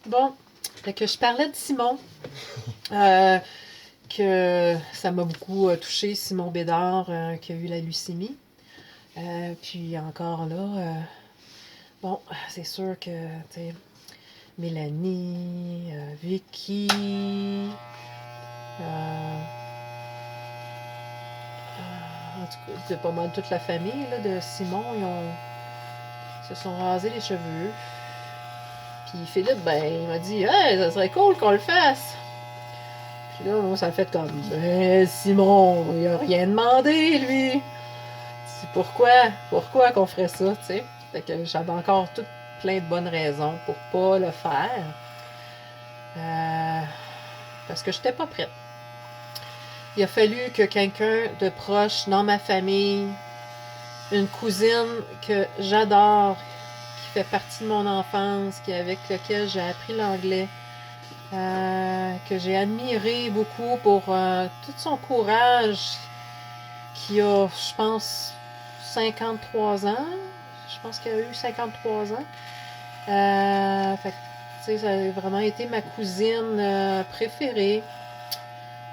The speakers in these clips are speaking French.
Bon, fait que je parlais de Simon, euh, que ça m'a beaucoup touché, Simon Bédard, qui a eu la leucémie. Puis encore là, bon, c'est sûr que, tu sais, Mélanie, Vicky, en tout cas, c'est pas mal toute la famille là, de Simon, se sont rasés les cheveux. Puis Philippe, ben, il m'a dit, hey, ça serait cool qu'on le fasse. Puis là, moi, ça a fait comme, ben, Simon, il a rien demandé, lui. C'est pourquoi qu'on ferait ça, tu sais. Fait que j'avais encore tout plein de bonnes raisons pour pas le faire. Euh, parce que j'étais pas prête. Il a fallu que quelqu'un de proche dans ma famille, une cousine que j'adore, qui fait partie de mon enfance, avec laquelle j'ai appris l'anglais, que j'ai admiré beaucoup pour tout son courage, qui a, je pense, 53 ans. Je pense qu'elle a eu 53 ans. Fait que, tu sais, ça a vraiment été ma cousine préférée.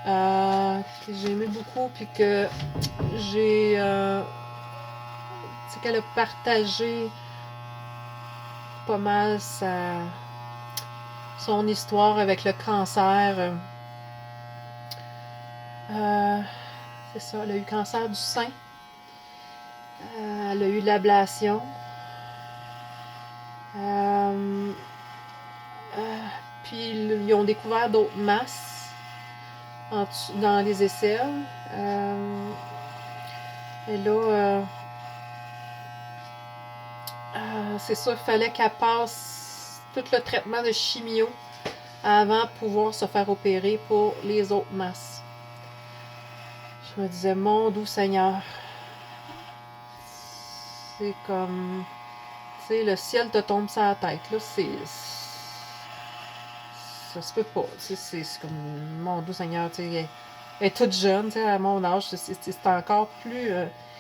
Que j'ai aimé beaucoup, puis que j'ai. Tu sais, qu'elle a partagé pas mal son histoire avec le cancer. Euh, c'est ça, elle a eu cancer du sein. Elle a eu de l'ablation. Euh, euh, Puis ils ont découvert d'autres masses dans les aisselles. Et là, c'est ça, il fallait qu'elle passe tout le traitement de chimio avant de pouvoir se faire opérer pour les autres masses. Je me disais, mon doux Seigneur, c'est comme, tu sais, le ciel te tombe sur la tête, là, ça se peut pas, c'est comme, mon doux Seigneur, tu sais, elle est toute jeune, tu sais, à mon âge, c'est encore plus,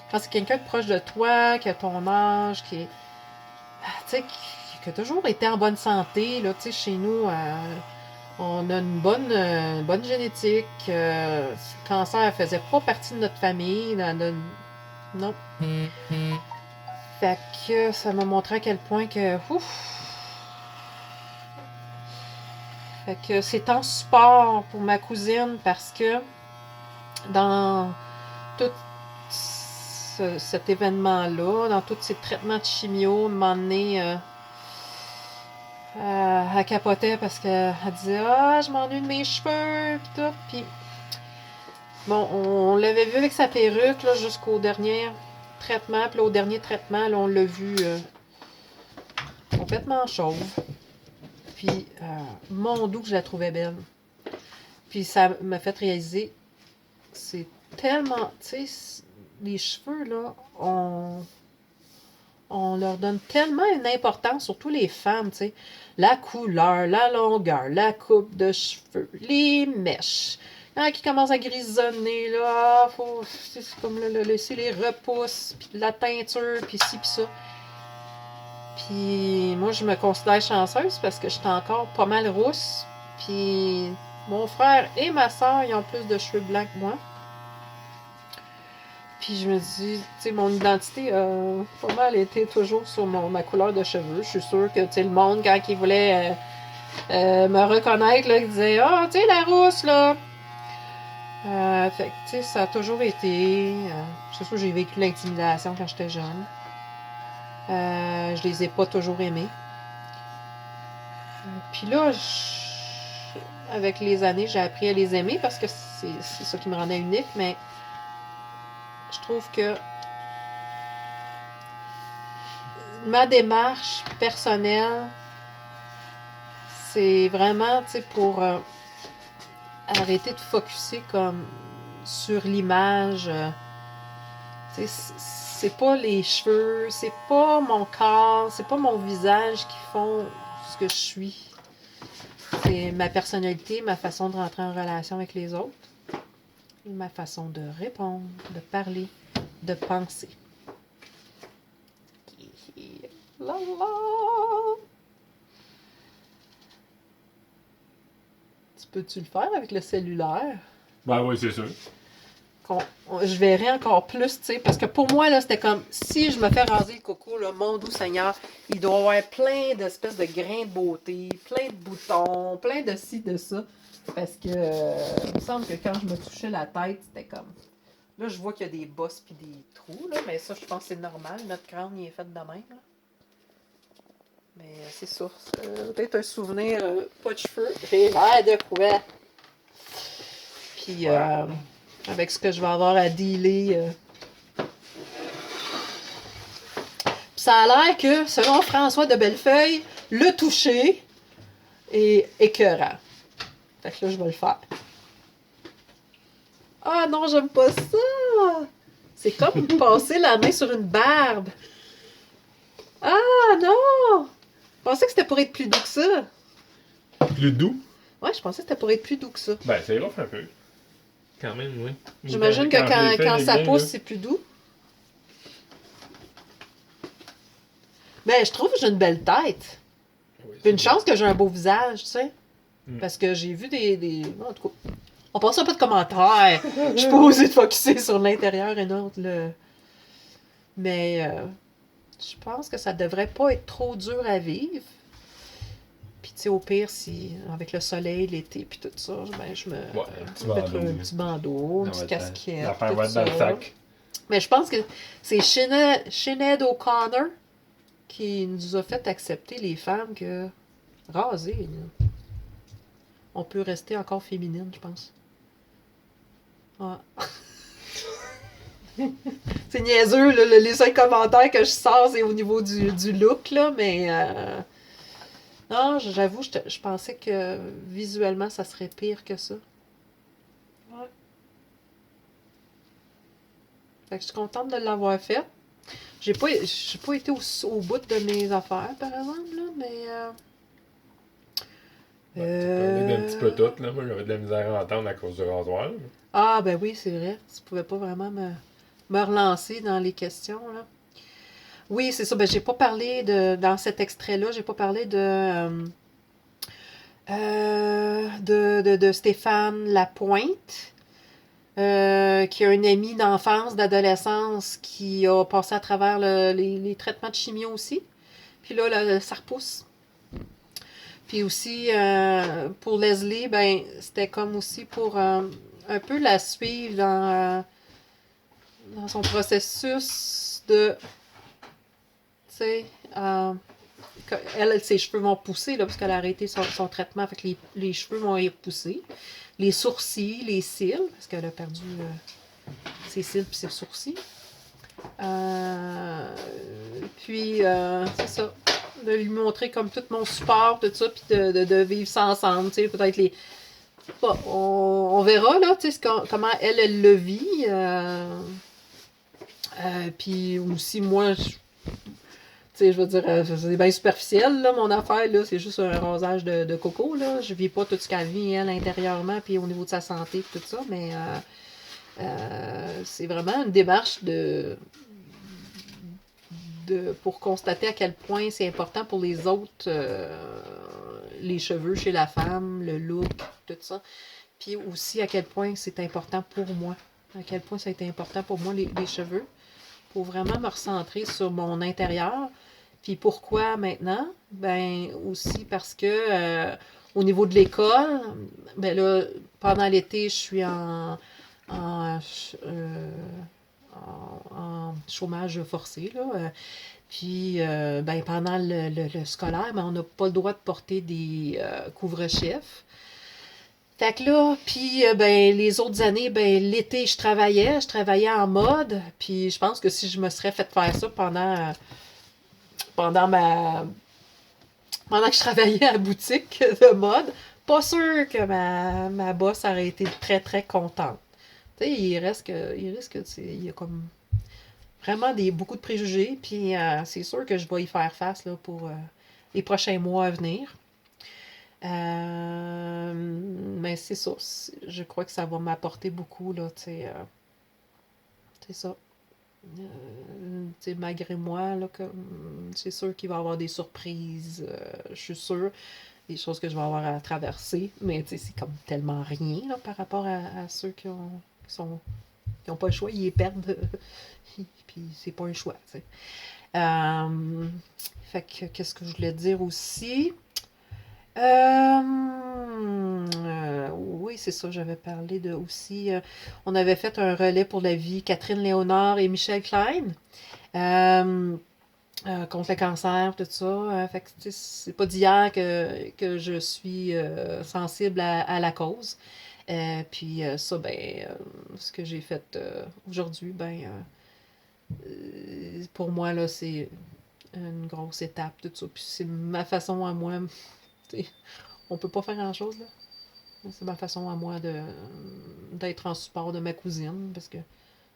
quand c'est quelqu'un de proche de toi, qui a ton âge, qui est, tu sais, qui a toujours été en bonne santé, là, tu sais, chez nous, on a une bonne génétique. Le cancer faisait pas partie de notre famille. Non. Fait que ça m'a montré à quel point que. Ouf! Fait que c'est en support pour ma cousine parce que dans tout cet événement-là, dans tous ces traitements de chimio, à un moment donné, elle capotait parce qu'elle disait ah, je m'ennuie de mes cheveux, pis tout. Puis bon, on l'avait vu avec sa perruque là, jusqu'au dernier traitement. Puis là, au dernier traitement, là, on l'a vu complètement chauve. Puis, mon doux que je la trouvais belle. Puis ça m'a fait réaliser, c'est tellement, tu sais, les cheveux, là, on leur donne tellement une importance, surtout les femmes, tu sais. La couleur, la longueur, la coupe de cheveux, les mèches. Quand ils commencent à grisonner, là, faut, c'est comme le laisser les repousses, puis la teinture, puis ci, puis ça. Puis moi, je me considère chanceuse parce que j'étais encore pas mal rousse. Puis mon frère et ma soeur, ils ont plus de cheveux blancs que moi. Puis je me dis, tu sais, mon identité a pas mal été toujours sur ma couleur de cheveux. Je suis sûre que, tu sais, le monde, quand il voulait me reconnaître, là, il disait, ah, oh, tu sais, la rousse, là. Fait que, tu sais, ça a toujours été. C'est sûr que j'ai vécu l'intimidation quand j'étais jeune. Je les ai pas toujours aimés. Puis là, avec les années, j'ai appris à les aimer parce que c'est ça qui me rendait unique, mais je trouve que ma démarche personnelle, c'est vraiment, tu sais, pour arrêter de focusser comme sur l'image. Tu sais, c'est pas les cheveux, c'est pas mon corps, c'est pas mon visage qui font ce que je suis. C'est ma personnalité, ma façon de rentrer en relation avec les autres, et ma façon de répondre, de parler, de penser. La la. Tu peux-tu le faire avec le cellulaire? Ben oui, c'est sûr. Je verrais encore plus, tu sais, parce que pour moi, là, c'était comme, si je me fais raser le coco, là, mon doux Seigneur, il doit y avoir plein d'espèces de grains de beauté, plein de boutons, plein de ci, de ça. Parce que, il me semble que quand je me touchais la tête, c'était comme... Là, je vois qu'il y a des bosses puis des trous, là, mais ça, je pense que c'est normal. Notre crâne, il est fait de même, là. Mais c'est ça. Peut-être un souvenir, pas de cheveux. J'ai l'air de quoi? Puis, avec ce que je vais avoir à dealer. Puis ça a l'air que, selon François de Bellefeuille, le toucher est écœurant. Fait que là, je vais le faire. Ah non, j'aime pas ça! C'est comme passer la main sur une barbe. Ah non! Je pensais que c'était pour être plus doux que ça. Plus doux? Ouais, je pensais que c'était pour être plus doux que ça. Ben, c'est rough un peu. Quand même, oui. J'imagine que quand ça pousse, c'est plus doux. Mais je trouve que j'ai une belle tête. Oui, Puis une chance que j'ai un beau visage, tu sais. Mm. Parce que j'ai vu des... En tout cas, on passe pas de commentaires. Je suis pas osée de focusser sur l'intérieur et non le... Mais je pense que ça devrait pas être trop dur à vivre. Puis tu sais, au pire, si avec le soleil, l'été, puis tout ça, ben je me mettre un petit bandeau, une petite casquette. L'affaire tout va être dans le ça. sac. Mais je pense que c'est Sinead O'Connor qui nous a fait accepter les femmes que raser, là, on peut rester encore féminine, je pense. Ouais. C'est niaiseux, là, les seuls commentaires que je sors, c'est au niveau du look, là, mais non, j'avoue, je pensais que visuellement, ça serait pire que ça. Ouais. Fait que je suis contente de l'avoir fait. J'ai pas été au bout de mes affaires, par exemple, là, mais... Ben, tu parlais d'un petit peu tout, là. Moi, j'avais de la misère à entendre à cause du rasoir. Ah, ben oui, c'est vrai. Tu pouvais pas vraiment me relancer dans les questions, là. Oui, c'est ça. Ben, j'ai pas parlé dans cet extrait-là, j'ai pas parlé de Stéphane Lapointe, qui a une amie d'enfance, d'adolescence, qui a passé à travers les traitements de chimio aussi. Puis là, ça repousse. Puis aussi, pour Leslie, ben, c'était comme aussi pour un peu la suivre dans son processus de, tu sais, elle, ses cheveux vont pousser, là, parce qu'elle a arrêté son traitement, fait que les cheveux vont y pousser. Les sourcils, les cils, parce qu'elle a perdu ses cils puis ses sourcils. Puis, c'est ça. De lui montrer comme tout mon support, tout ça, puis de vivre ça ensemble, tu sais, peut-être les... Bon, on verra, là, tu sais, comment elle le vit. Puis aussi, moi, tu sais, je veux dire, c'est bien superficiel, là, mon affaire, là, c'est juste un rasage de coco, là. Je vis pas tout ce qu'elle vit, elle, intérieurement, puis au niveau de sa santé, tout ça, mais c'est vraiment une démarche pour constater à quel point c'est important pour les autres, les cheveux chez la femme, le look, tout ça. Puis aussi à quel point c'est important pour moi. À quel point ça a été important pour moi, les cheveux. Pour vraiment me recentrer sur mon intérieur. Puis pourquoi maintenant? Ben aussi parce que au niveau de l'école, ben là, pendant l'été, je suis en, en chômage forcé, là. Puis, ben, pendant le scolaire, ben, on n'a pas le droit de porter des couvre-chefs. Fait que là, puis ben, les autres années, ben, l'été, je travaillais en mode, puis je pense que si je me serais fait faire ça pendant pendant que je travaillais à la boutique de mode, pas sûr que ma boss aurait été très, très contente. Tu sais, il y a comme vraiment beaucoup de préjugés, puis c'est sûr que je vais y faire face là, pour les prochains mois à venir. Mais c'est ça. Je crois que ça va m'apporter beaucoup, là, tu sais. C'est ça. Tu sais, malgré moi, là, c'est sûr qu'il va y avoir des surprises. Je suis sûre. des choses que je vais avoir à traverser. Mais tu sais, c'est comme tellement rien là, par rapport à ceux qui ont pas le choix, ils les perdent. Puis c'est pas un choix, tu sais. Fait que, qu'est-ce que je voulais dire aussi? Oui, c'est ça, j'avais parlé de aussi. On avait fait un relais pour la vie, Catherine Léonard et Michel Klein, contre le cancer, tout ça. Fait que, tu sais, c'est pas d'hier que je suis sensible à la cause. Puis ça, ben, ce que j'ai fait aujourd'hui, ben, pour moi, là, c'est une grosse étape, tout ça. Puis c'est ma façon à moi. Tu sais, on peut pas faire grand-chose, là. C'est ma façon à moi d'être en support de ma cousine, parce que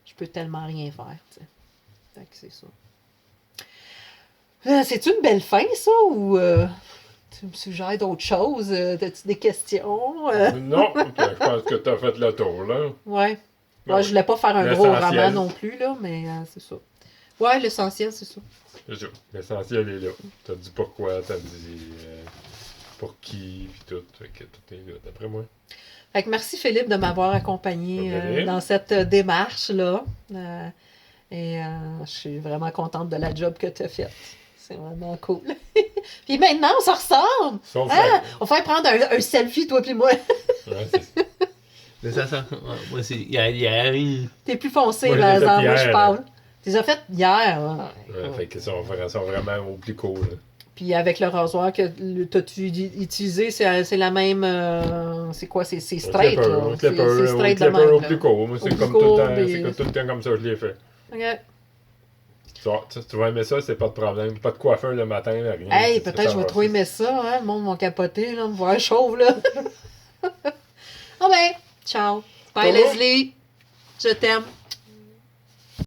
je peux tellement rien faire, tu sais. Fait que c'est ça. C'est-tu une belle fin, ça, ou tu me suggères d'autres choses? As-tu des questions? Non, je pense que t'as fait le tour, là. Ouais. Ben Ouais, je voulais pas faire un gros l'essentiel. roman non plus, là, mais c'est ça. Ouais, l'essentiel, c'est ça. C'est ça. L'essentiel est là. T'as dit pourquoi, t'as dit pour qui, puis tout. Fait que tout est là, d'après moi. Fait que merci Philippe de m'avoir accompagné dans cette démarche-là. Je suis vraiment contente de la job que tu as faite. C'est vraiment cool. Puis maintenant, on se ressemble! Sauf On va faire prendre un selfie, toi puis moi. Ouais, c'est ça. Mais ça, moi, c'est hier. T'es plus foncé, Moi, par je l'ai fait exemple. Moi, hier, je parle. Tu les as faites hier. Ouais. Ouais, fait qu'ils sont vraiment au plus cool. Là. Puis avec le rasoir que t'as-tu utilisé, c'est la même. C'est quoi? C'est straight, là. Au C'est straight de clipper même. au là. plus court. Moi, Au c'est plus comme court, tout le temps. puis- C'est comme tout le temps comme ça que je l'ai fait. Ok. Tu vas aimer ça, c'est pas de problème. Pas de coiffeur le matin, là, rien. Hey, Ça peut-être je vais va. trop aimer ça, hein? Le monde va capoter, là, me voir chauve, là. Ah ben, ciao. Bye, Au revoir. Leslie. Je t'aime.